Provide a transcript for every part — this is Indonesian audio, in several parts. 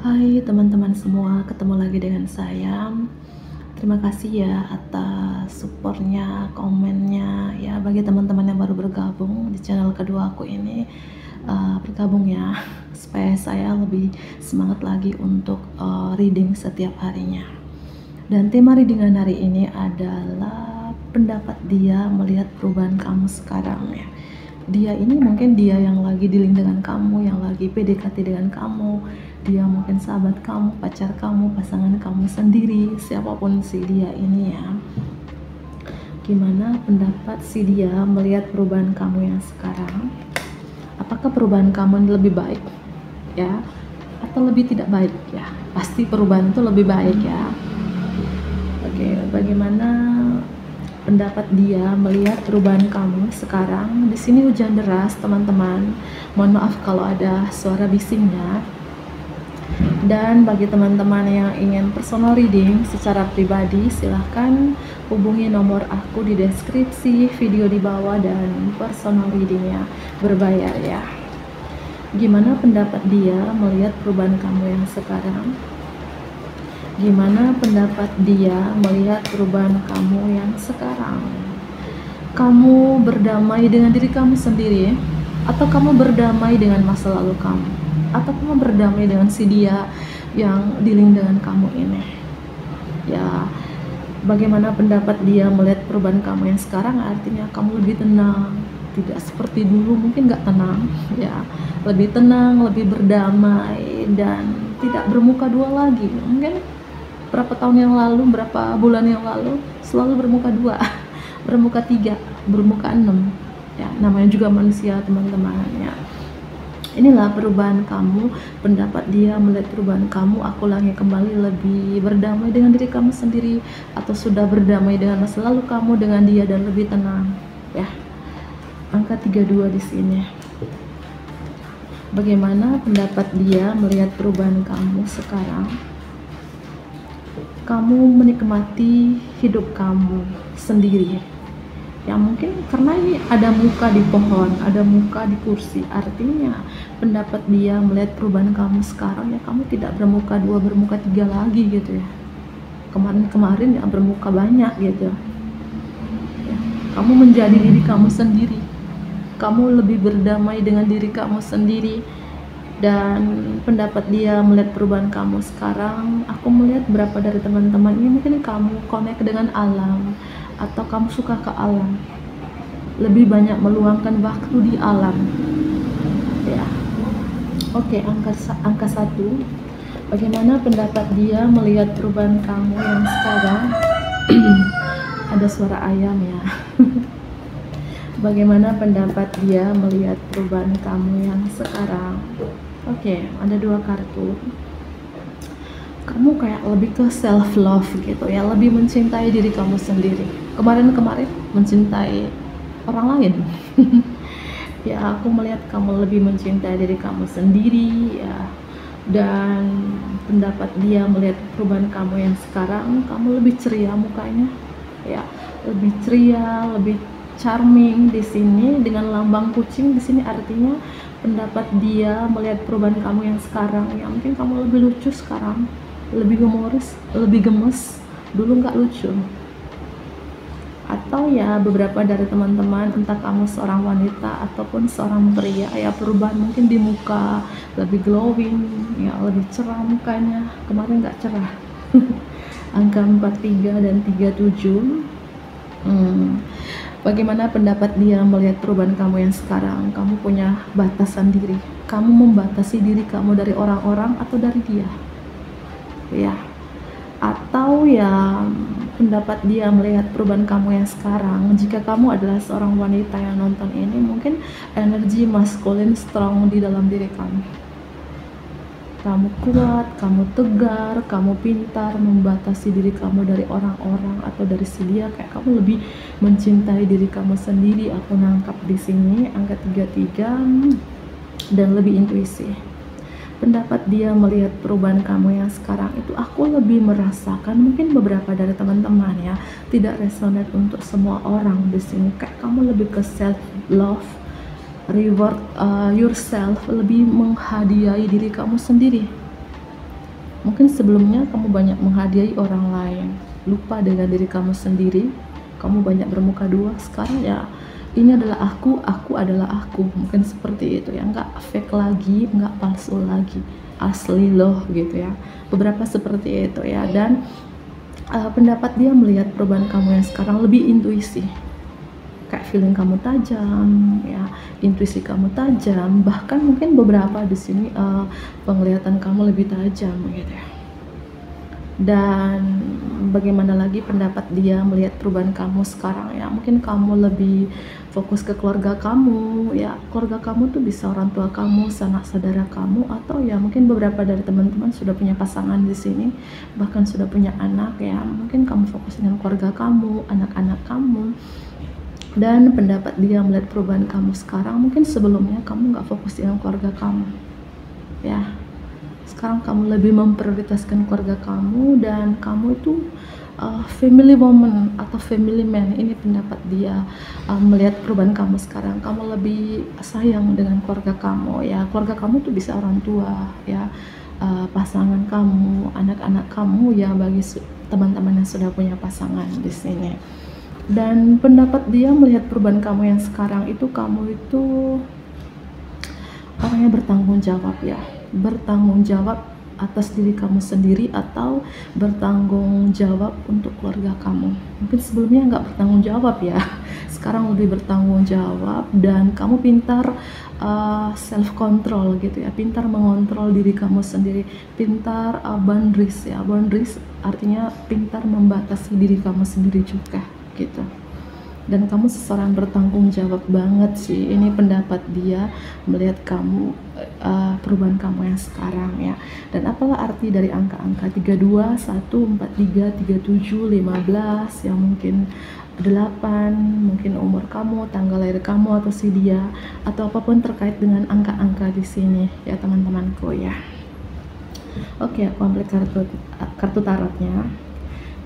Hai teman-teman semua, ketemu lagi dengan saya. Terima kasih ya atas supportnya, komennya ya bagi teman-teman yang baru bergabung di channel kedua aku ini. Bergabung ya supaya saya lebih semangat lagi untuk reading setiap harinya. Dan tema readingan hari ini adalah pendapat dia melihat perubahan kamu sekarang ya. Dia ini mungkin dia yang lagi dealing dengan kamu, yang lagi PDKT dengan kamu. Dia mungkin sahabat kamu, pacar kamu, pasangan kamu sendiri, siapapun si dia ini ya. Gimana pendapat si dia melihat perubahan kamu yang sekarang? Apakah perubahan kamu ini lebih baik ya, atau lebih tidak baik ya? Pasti perubahan itu lebih baik ya. Oke, bagaimana pendapat dia melihat perubahan kamu sekarang? Di sini hujan deras, teman-teman. Mohon maaf kalau ada suara bisingnya. Dan bagi teman-teman yang ingin personal reading secara pribadi, silahkan hubungi nomor aku di deskripsi video di bawah, dan personal readingnya berbayar ya. Gimana pendapat dia melihat perubahan kamu yang sekarang? Gimana pendapat dia melihat perubahan kamu yang sekarang? Kamu berdamai dengan diri kamu sendiri, atau kamu berdamai dengan masa lalu kamu, atau kamu berdamai dengan si dia yang dealing dengan kamu ini ya? Bagaimana pendapat dia melihat perubahan kamu yang sekarang? Artinya kamu lebih tenang, tidak seperti dulu, mungkin nggak tenang ya, lebih tenang, lebih berdamai, dan tidak bermuka dua lagi. Mungkin berapa tahun yang lalu, berapa bulan yang lalu selalu bermuka dua, bermuka tiga, bermuka enam ya, namanya juga manusia teman-teman ya. Inilah perubahan kamu, pendapat dia melihat perubahan kamu. Aku ulangi kembali, lebih berdamai dengan diri kamu sendiri, atau sudah berdamai dengan masa lalu kamu dengan dia dan lebih tenang ya. Angka 32 di sini. Bagaimana pendapat dia melihat perubahan kamu sekarang? Kamu menikmati hidup kamu sendiri ya, mungkin karena ini ada muka di pohon, ada muka di kursi. Artinya pendapat dia melihat perubahan kamu sekarang ya, kamu tidak bermuka dua, bermuka tiga lagi gitu ya. Kemarin ya bermuka banyak gitu ya. Kamu menjadi diri kamu sendiri, kamu lebih berdamai dengan diri kamu sendiri. Dan pendapat dia melihat perubahan kamu sekarang, aku melihat berapa dari teman-teman ini mungkin kamu connect dengan alam, atau kamu suka ke alam, lebih banyak meluangkan waktu di alam ya. Oke, angka 1. Bagaimana pendapat dia melihat perubahan kamu yang sekarang? Ada suara ayam ya. Bagaimana pendapat dia melihat perubahan kamu yang sekarang? Oke, ada 2 kartu. Kamu kayak lebih ke self love gitu ya, lebih mencintai diri kamu sendiri. Kemarin mencintai orang lain. Ya, aku melihat kamu lebih mencintai diri kamu sendiri ya. Dan pendapat dia melihat perubahan kamu yang sekarang, kamu lebih ceria mukanya ya, lebih ceria, lebih charming di sini dengan lambang kucing di sini. Artinya pendapat dia melihat perubahan kamu yang sekarang ya, mungkin kamu lebih lucu sekarang, lebih humoris, lebih gemes. Dulu nggak lucu. Atau ya beberapa dari teman-teman, entah kamu seorang wanita ataupun seorang pria ya, perubahan mungkin di muka, lebih glowing ya, lebih cerah mukanya. Kemarin nggak cerah. Angka 43 dan 37. Bagaimana pendapat dia melihat perubahan kamu yang sekarang? Kamu punya batasan diri, kamu membatasi diri kamu dari orang-orang atau dari dia ya. Atau ya pendapat dia melihat perubahan kamu yang sekarang, jika kamu adalah seorang wanita yang nonton ini, mungkin energi maskulin strong di dalam diri kamu. Kamu kuat, kamu tegar, kamu pintar membatasi diri kamu dari orang-orang atau dari si dia. Kayak kamu lebih mencintai diri kamu sendiri. Aku nangkap di sini angka 33 dan lebih intuisi. Pendapat dia melihat perubahan kamu yang sekarang itu, aku lebih merasakan, mungkin beberapa dari teman-teman ya, tidak resonate untuk semua orang di sini. Kayak kamu lebih ke self love, reward yourself, lebih menghadiahi diri kamu sendiri Mungkin sebelumnya kamu banyak menghadiahi orang lain, lupa dengan diri kamu sendiri, kamu banyak bermuka dua. Sekarang ya ini adalah aku adalah aku. Mungkin seperti itu ya, nggak fake lagi, nggak palsu lagi, asli loh gitu ya. Beberapa seperti itu ya. Dan pendapat dia melihat perubahan kamu yang sekarang lebih intuisi, kayak feeling kamu tajam ya, intuisi kamu tajam, bahkan mungkin beberapa di sini penglihatan kamu lebih tajam gitu ya. Dan bagaimana lagi pendapat dia melihat perubahan kamu sekarang ya, mungkin kamu lebih fokus ke keluarga kamu ya. Keluarga kamu tuh bisa orang tua kamu, sanak saudara kamu, atau ya mungkin beberapa dari teman-teman sudah punya pasangan di sini, bahkan sudah punya anak ya. Mungkin kamu fokus dengan keluarga kamu, anak-anak kamu. Dan pendapat dia melihat perubahan kamu sekarang, mungkin sebelumnya kamu nggak fokus dengan keluarga kamu ya. Sekarang kamu lebih memprioritaskan keluarga kamu, dan kamu itu family woman atau family man. Ini pendapat dia melihat perubahan kamu sekarang. Kamu lebih sayang dengan keluarga kamu ya. Keluarga kamu tuh bisa orang tua ya, pasangan kamu, anak-anak kamu ya, bagi teman-teman yang sudah punya pasangan di sini. Dan pendapat dia melihat perubahan kamu yang sekarang itu, kamu itu orangnya bertanggung jawab ya, bertanggung jawab atas diri kamu sendiri atau bertanggung jawab untuk keluarga kamu. Mungkin sebelumnya nggak bertanggung jawab ya, sekarang lebih bertanggung jawab. Dan kamu pintar self control gitu ya, pintar mengontrol diri kamu sendiri, pintar boundaries ya. Boundaries artinya pintar membatasi diri kamu sendiri juga gitu. Dan kamu seseorang bertanggung jawab banget sih. Ini pendapat dia melihat kamu, perubahan kamu yang sekarang ya. Dan apalah arti dari angka-angka 32, 1, 43, 37, 15 ya, mungkin 8, mungkin umur kamu, tanggal lahir kamu atau si dia, atau apapun terkait dengan angka-angka di sini ya teman-temanku ya. Oke, aku ambil kartu tarotnya.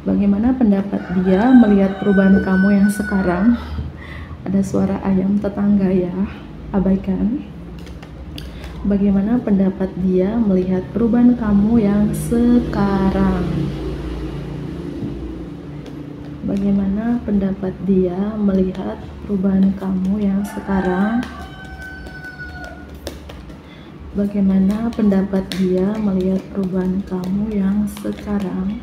Bagaimana pendapat dia melihat perubahan kamu yang sekarang? Ada suara ayam tetangga ya, abaikan. Bagaimana pendapat dia melihat perubahan kamu yang sekarang? Bagaimana pendapat dia melihat perubahan kamu yang sekarang? Bagaimana pendapat dia melihat perubahan kamu yang sekarang?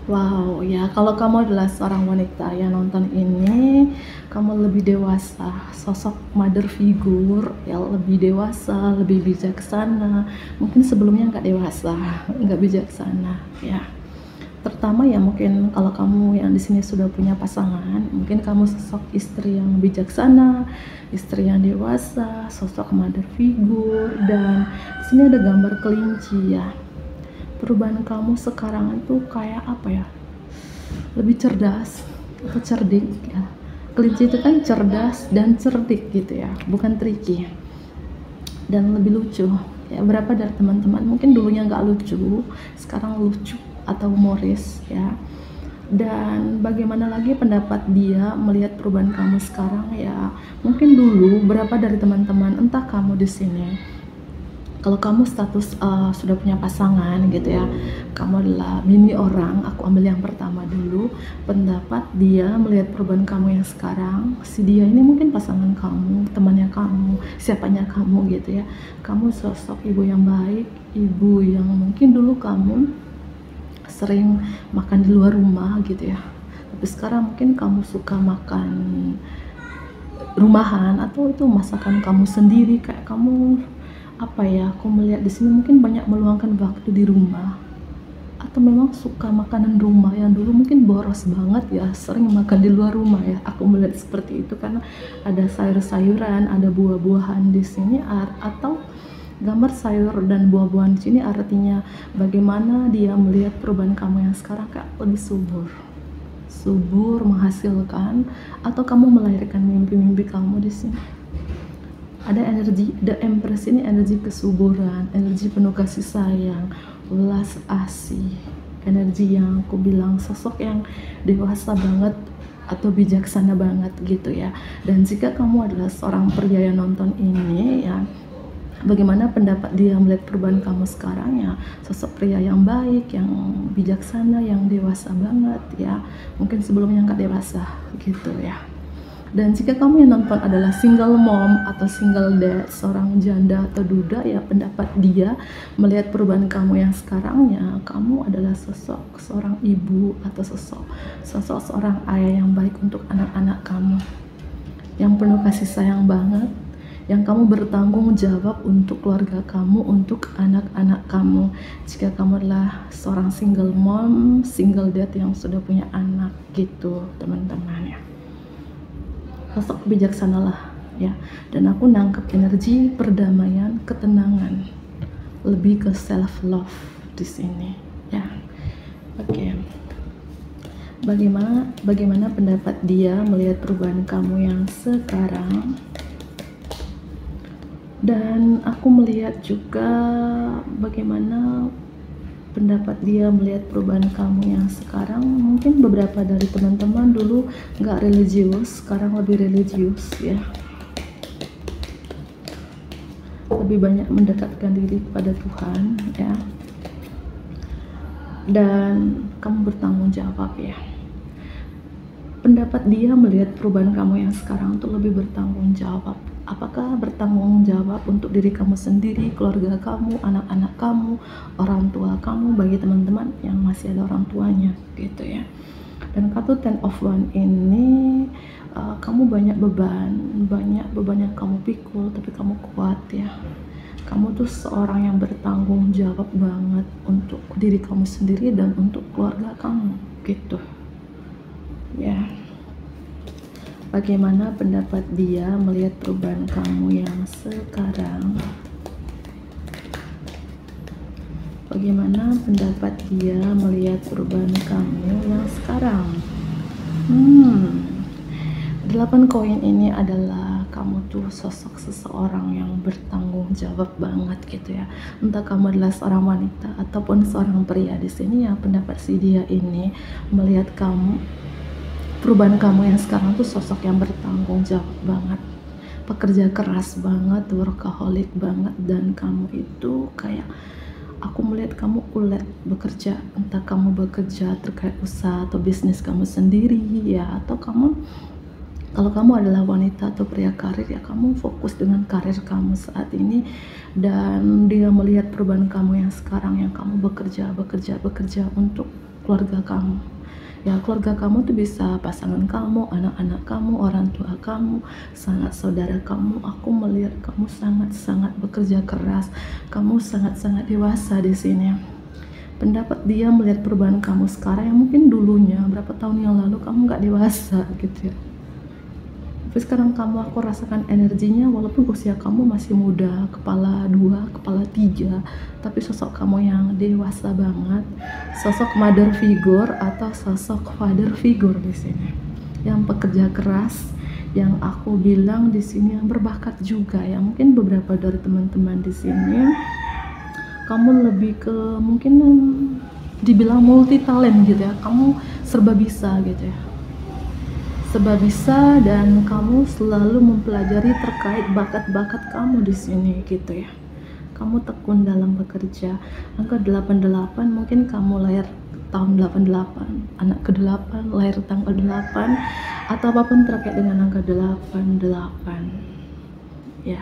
Wow ya, kalau kamu adalah seorang wanita yang nonton ini, kamu lebih dewasa, sosok mother figure ya, lebih dewasa, lebih bijaksana. Mungkin sebelumnya nggak dewasa, nggak bijaksana ya. Terutama ya mungkin kalau kamu yang di sini sudah punya pasangan, mungkin kamu sosok istri yang bijaksana, istri yang dewasa, sosok mother figure. Dan di sini ada gambar kelinci ya. Perubahan kamu sekarang itu kayak apa ya, lebih cerdas atau cerdik ya. Kelinci itu kan cerdas dan cerdik gitu ya, bukan tricky. Dan lebih lucu ya. Berapa dari teman-teman mungkin dulunya nggak lucu, sekarang lucu atau humoris ya. Dan bagaimana lagi pendapat dia melihat perubahan kamu sekarang ya. Mungkin dulu berapa dari teman-teman, entah kamu di sini, kalau kamu status sudah punya pasangan gitu ya, kamu adalah mini orang. Aku ambil yang pertama dulu, pendapat dia melihat perubahan kamu yang sekarang. Si dia ini mungkin pasangan kamu, temannya kamu, siapanya kamu gitu ya. Kamu sosok ibu yang baik, ibu yang mungkin dulu kamu sering makan di luar rumah gitu ya, tapi sekarang mungkin kamu suka makan rumahan, atau itu masakan kamu sendiri. Kayak kamu apa ya, aku melihat di sini mungkin banyak meluangkan waktu di rumah, atau memang suka makanan rumah yang dulu mungkin boros banget ya, sering makan di luar rumah ya. Aku melihat seperti itu karena ada sayur-sayuran, ada buah-buahan di sini, atau gambar sayur dan buah-buahan di sini artinya bagaimana dia melihat perubahan kamu yang sekarang kayak lebih subur menghasilkan, atau kamu melahirkan mimpi-mimpi kamu di sini. Ada energi The Empress ini, energi kesuburan, energi penuh kasih sayang, welas asih, energi yang aku bilang sosok yang dewasa banget atau bijaksana banget gitu ya. Dan jika kamu adalah seorang pria yang nonton ini ya, Bagaimana pendapat dia melihat perubahan kamu sekarang? Ya, sosok pria yang baik, yang bijaksana, yang dewasa banget ya. Mungkin sebelumnya nggak dewasa gitu ya. Dan jika kamu yang nonton adalah single mom atau single dad, seorang janda atau duda, ya pendapat dia melihat perubahan kamu yang sekarang, ya kamu adalah sosok seorang ibu atau sosok seorang ayah yang baik untuk anak-anak kamu, yang penuh kasih sayang banget, yang kamu bertanggung jawab untuk keluarga kamu, untuk anak-anak kamu. Jika kamu adalah seorang single mom, single dad yang sudah punya anak gitu teman-teman ya. Sosok bijaksana lah ya. Dan aku nangkep energi perdamaian, ketenangan, lebih ke self love di sini ya. Oke. Bagaimana pendapat dia melihat perubahan kamu yang sekarang? Dan aku melihat juga bagaimana pendapat dia melihat perubahan kamu yang sekarang. Mungkin beberapa dari teman-teman dulu nggak religius, sekarang lebih religius ya, lebih banyak mendekatkan diri kepada Tuhan ya, dan kamu bertanggung jawab ya. Pendapat dia melihat perubahan kamu yang sekarang tuh lebih bertanggung jawab. Apakah bertanggung jawab untuk diri kamu sendiri, keluarga kamu, anak-anak kamu, orang tua kamu, bagi teman-teman yang masih ada orang tuanya gitu ya. Dan kartu Ten of Wands ini kamu banyak beban yang kamu pikul, tapi kamu kuat ya. Kamu tuh seorang yang bertanggung jawab banget untuk diri kamu sendiri dan untuk keluarga kamu gitu ya. Bagaimana pendapat dia melihat perubahan kamu yang sekarang? Bagaimana pendapat dia melihat perubahan kamu yang sekarang? 8 koin ini adalah kamu tuh sosok seseorang yang bertanggung jawab banget gitu ya. Entah kamu adalah seorang wanita ataupun seorang pria di sini ya, pendapat si dia ini melihat kamu, perubahan kamu yang sekarang tuh sosok yang bertanggung jawab banget, pekerja keras banget, workaholic banget, dan kamu itu kayak, aku melihat kamu ulet bekerja, entah kamu bekerja terkait usaha atau bisnis kamu sendiri ya, atau kamu, kalau kamu adalah wanita atau pria karir ya, kamu fokus dengan karir kamu saat ini. Dan dia melihat perubahan kamu yang sekarang, yang kamu bekerja untuk keluarga kamu ya. Keluarga kamu tuh bisa pasangan kamu, anak-anak kamu, orang tua kamu, sanak saudara kamu. Aku melihat kamu sangat-sangat bekerja keras, kamu sangat-sangat dewasa di sini. Pendapat dia melihat perubahan kamu sekarang yang mungkin dulunya berapa tahun yang lalu kamu nggak dewasa gitu ya, tapi sekarang aku rasakan energinya, walaupun usia kamu masih muda, kepala 2, kepala 3, tapi sosok kamu yang dewasa banget, sosok mother figure atau sosok father figure di sini, yang pekerja keras, yang aku bilang di sini yang berbakat juga ya. Mungkin beberapa dari teman-teman di sini kamu lebih ke mungkin dibilang multi talent gitu ya, kamu serba bisa gitu ya, serba bisa, dan kamu selalu mempelajari terkait bakat-bakat kamu di sini gitu ya. Kamu tekun dalam bekerja. Angka 88, mungkin kamu lahir tahun 88, anak ke-8, lahir tanggal 8, atau apapun terkait dengan angka 88 ya.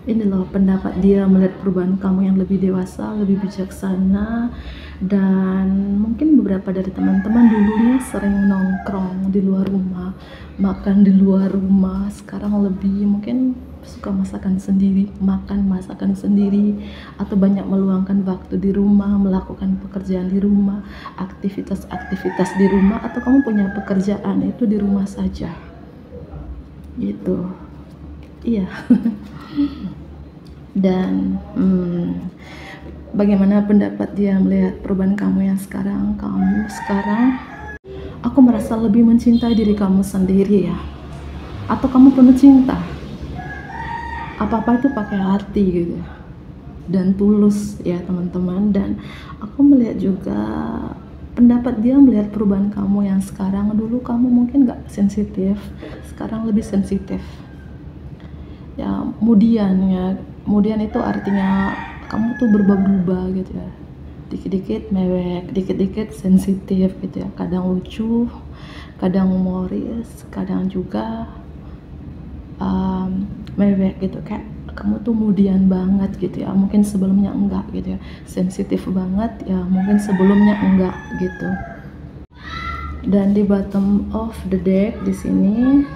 Ini loh pendapat dia melihat perubahan kamu yang lebih dewasa, lebih bijaksana. Dan mungkin beberapa dari teman-teman dulunya sering nongkrong di luar rumah, makan di luar rumah, sekarang lebih mungkin suka masakan sendiri, makan masakan sendiri, atau banyak meluangkan waktu di rumah, melakukan pekerjaan di rumah, aktivitas-aktivitas di rumah, atau kamu punya pekerjaan itu di rumah saja gitu iya. Dan bagaimana pendapat dia melihat perubahan kamu yang sekarang? Kamu sekarang, aku merasa lebih mencintai diri kamu sendiri ya, atau kamu penuh cinta, apa-apa itu pakai hati gitu dan tulus ya teman-teman. Dan aku melihat juga pendapat dia melihat perubahan kamu yang sekarang. Dulu kamu mungkin gak sensitif, sekarang lebih sensitif ya. Kemudian ya, Kemudian itu artinya kamu tuh berubah-ubah gitu ya, dikit-dikit mewek, dikit-dikit sensitif gitu ya, kadang lucu, kadang humoris, kadang juga mewek gitu, kayak kamu tuh mudian banget gitu ya, mungkin sebelumnya enggak gitu ya, sensitif banget ya, mungkin sebelumnya enggak gitu. Dan di bottom of the deck di sini,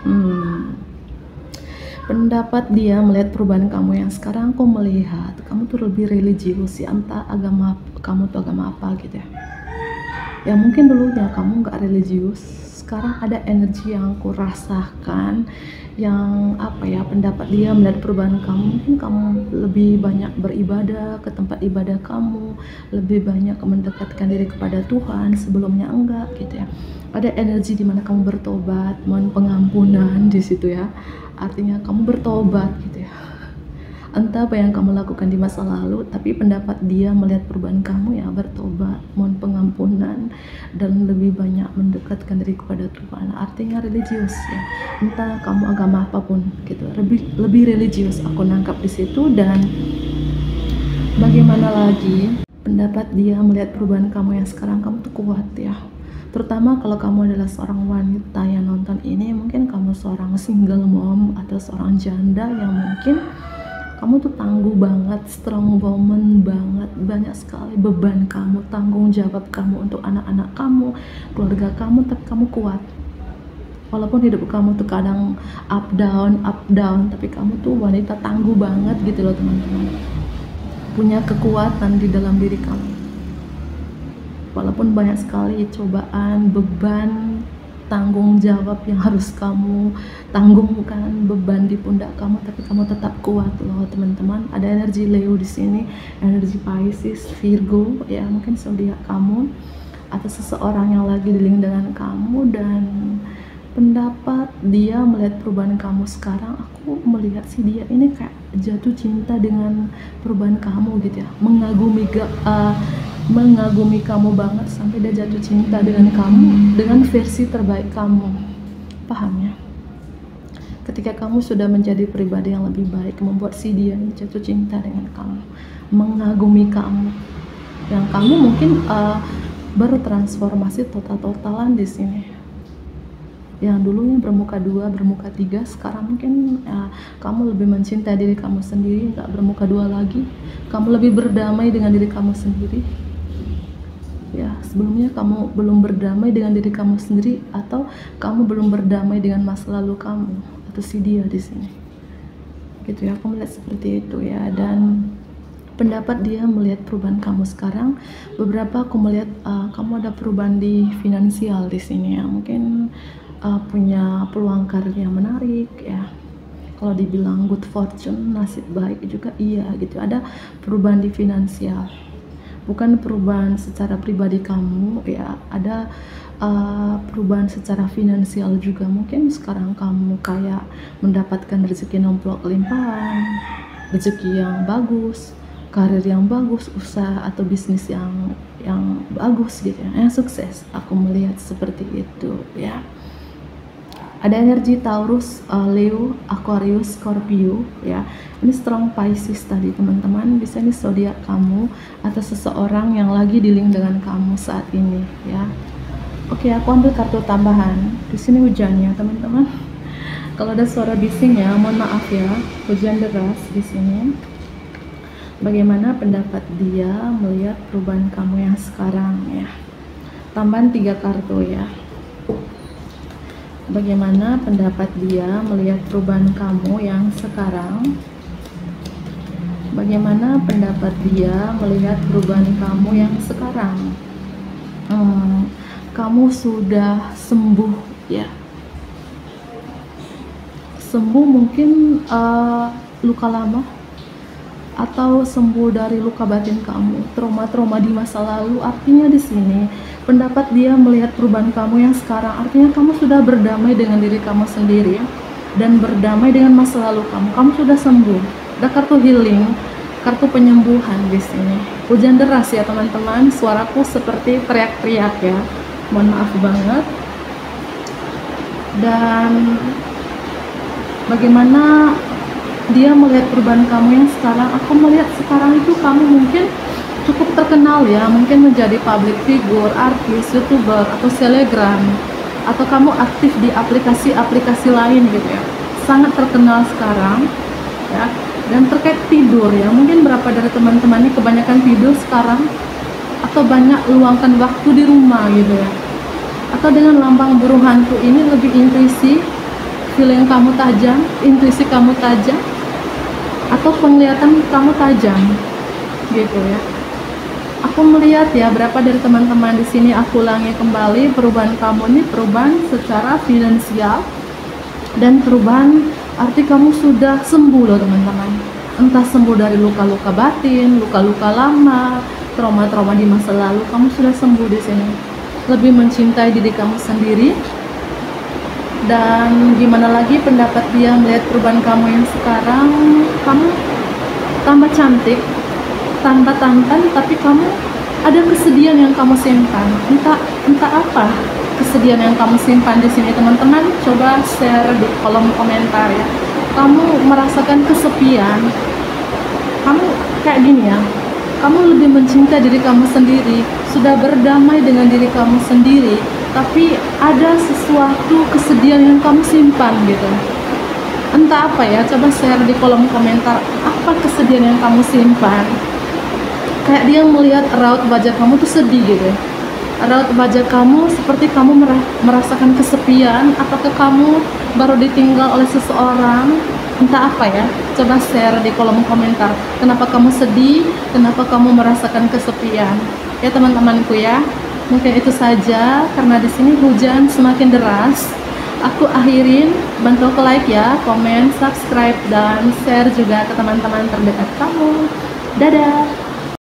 pendapat dia melihat perubahan kamu yang sekarang, aku melihat kamu tuh lebih religius ya, entah agama kamu tuh agama apa gitu ya. Ya mungkin dulunya kamu nggak religius, sekarang ada energi yang aku rasakan, yang apa ya, pendapat dia melihat perubahan kamu, mungkin kamu lebih banyak beribadah ke tempat ibadah kamu, lebih banyak mendekatkan diri kepada Tuhan, sebelumnya enggak gitu ya. Ada energi di mana kamu bertobat, mohon pengampunan di situ ya, artinya kamu bertobat gitu ya. Entah apa yang kamu lakukan di masa lalu, tapi pendapat dia melihat perubahan kamu ya, bertobat, mohon pengampunan, dan lebih banyak mendekatkan diri kepada Tuhan, artinya religius ya, entah kamu agama apapun gitu, lebih religius aku nangkap di situ. Dan bagaimana lagi, pendapat dia melihat perubahan kamu yang sekarang, kamu tuh kuat ya, terutama kalau kamu adalah seorang wanita yang nonton ini, mungkin kamu seorang single mom atau seorang janda yang mungkin kamu tuh tangguh banget, strong woman banget, banyak sekali beban kamu, tanggung jawab kamu untuk anak-anak kamu, keluarga kamu, tapi kamu kuat. Walaupun hidup kamu tuh kadang up down, tapi kamu tuh wanita tangguh banget gitu loh teman-teman. Punya kekuatan di dalam diri kamu. Walaupun banyak sekali cobaan, beban, tanggung jawab yang harus kamu tanggungkan, beban di pundak kamu, tapi kamu tetap kuat loh teman-teman. Ada energi Leo di sini, energi Pisces, Virgo ya, mungkin zodiak kamu atau seseorang yang lagi dealing dengan kamu. Dan pendapat dia melihat perubahan kamu sekarang, aku melihat sih dia ini kayak jatuh cinta dengan perubahan kamu gitu ya, mengagumi kamu banget sampai dia jatuh cinta dengan kamu, dengan versi terbaik kamu. Paham ya? Ketika kamu sudah menjadi pribadi yang lebih baik, membuat si dia jatuh cinta dengan kamu, mengagumi kamu, yang kamu mungkin baru transformasi total-totalan di sini. Yang dulunya bermuka 2, bermuka 3, sekarang mungkin kamu lebih mencintai diri kamu sendiri, nggak bermuka 2 lagi. Kamu lebih berdamai dengan diri kamu sendiri. Ya, sebelumnya kamu belum berdamai dengan diri kamu sendiri, atau kamu belum berdamai dengan masa lalu kamu, atau si dia di sini. Gitu ya, aku melihat seperti itu ya. Dan pendapat dia melihat perubahan kamu sekarang, beberapa aku melihat kamu ada perubahan di finansial di sini ya. Mungkin punya peluang karir yang menarik ya. Kalau dibilang good fortune, nasib baik juga iya gitu. Ada perubahan di finansial, bukan perubahan secara pribadi kamu ya, ada perubahan secara finansial juga. Mungkin sekarang kamu kayak mendapatkan rezeki nomplok limpahan, rezeki yang bagus, karir yang bagus, usaha atau bisnis yang bagus gitu ya, yang sukses. Aku melihat seperti itu ya. Ada energi Taurus, Leo, Aquarius, Scorpio ya. Ini strong Pisces tadi teman-teman, bisa ini zodiak kamu atau seseorang yang lagi dealing dengan kamu saat ini ya. Oke, aku ambil kartu tambahan. Di sini hujannya teman-teman. Kalau ada suara bising ya, mohon maaf ya. Hujan deras di sini. Bagaimana pendapat dia melihat perubahan kamu yang sekarang ya. Tambahan 3 kartu ya. Bagaimana pendapat dia melihat perubahan kamu yang sekarang? Bagaimana pendapat dia melihat perubahan kamu yang sekarang? Kamu sudah sembuh ya. Sembuh mungkin luka lama, atau sembuh dari luka batin kamu, trauma-trauma di masa lalu. Artinya di sini pendapat dia melihat perubahan kamu yang sekarang, artinya kamu sudah berdamai dengan diri kamu sendiri dan berdamai dengan masa lalu kamu. Kamu sudah sembuh. Ada kartu healing, kartu penyembuhan di sini. Hujan deras ya teman-teman, suaraku seperti teriak-teriak ya. Mohon maaf banget. Dan bagaimana dia melihat perubahan kamu yang sekarang. Aku melihat sekarang itu kamu mungkin cukup terkenal ya, mungkin menjadi public figure, artis, youtuber, atau selebgram, atau kamu aktif di aplikasi-aplikasi lain gitu ya, sangat terkenal sekarang ya. Dan terkait tidur ya, mungkin berapa dari teman-teman ini kebanyakan tidur sekarang, atau banyak luangkan waktu di rumah gitu ya, atau dengan lambang burung hantu ini lebih intuisi, feeling kamu tajam, intuisi kamu tajam, atau penglihatan kamu tajam gitu ya. Aku melihat ya, berapa dari teman-teman di sini, aku ulangi kembali, perubahan kamu ini perubahan secara finansial dan perubahan arti kamu sudah sembuh loh teman-teman. Entah sembuh dari luka-luka batin, luka-luka lama, trauma-trauma di masa lalu, kamu sudah sembuh di sini. Lebih mencintai diri kamu sendiri. Dan gimana lagi pendapat dia melihat perubahan kamu yang sekarang? Kamu tambah cantik, tambah tampan, tapi kamu ada kesedihan yang kamu simpan. Entah apa kesedihan yang kamu simpan di sini teman-teman. Coba share di kolom komentar ya. Kamu merasakan kesepian. Kamu kayak gini ya. Kamu lebih mencintai diri kamu sendiri, sudah berdamai dengan diri kamu sendiri, tapi ada sesuatu kesedihan yang kamu simpan gitu. Entah apa ya, coba share di kolom komentar apa kesedihan yang kamu simpan. Kayak dia melihat raut wajah kamu tuh sedih gitu. Raut wajah kamu seperti kamu merasakan kesepian, apakah kamu baru ditinggal oleh seseorang, entah apa ya. Coba share di kolom komentar, kenapa kamu sedih, kenapa kamu merasakan kesepian ya teman-temanku ya. Mungkin itu saja, karena di sini hujan semakin deras. Aku akhirin, bantu ke like ya, komen, subscribe, dan share juga ke teman-teman terdekat kamu. Dadah.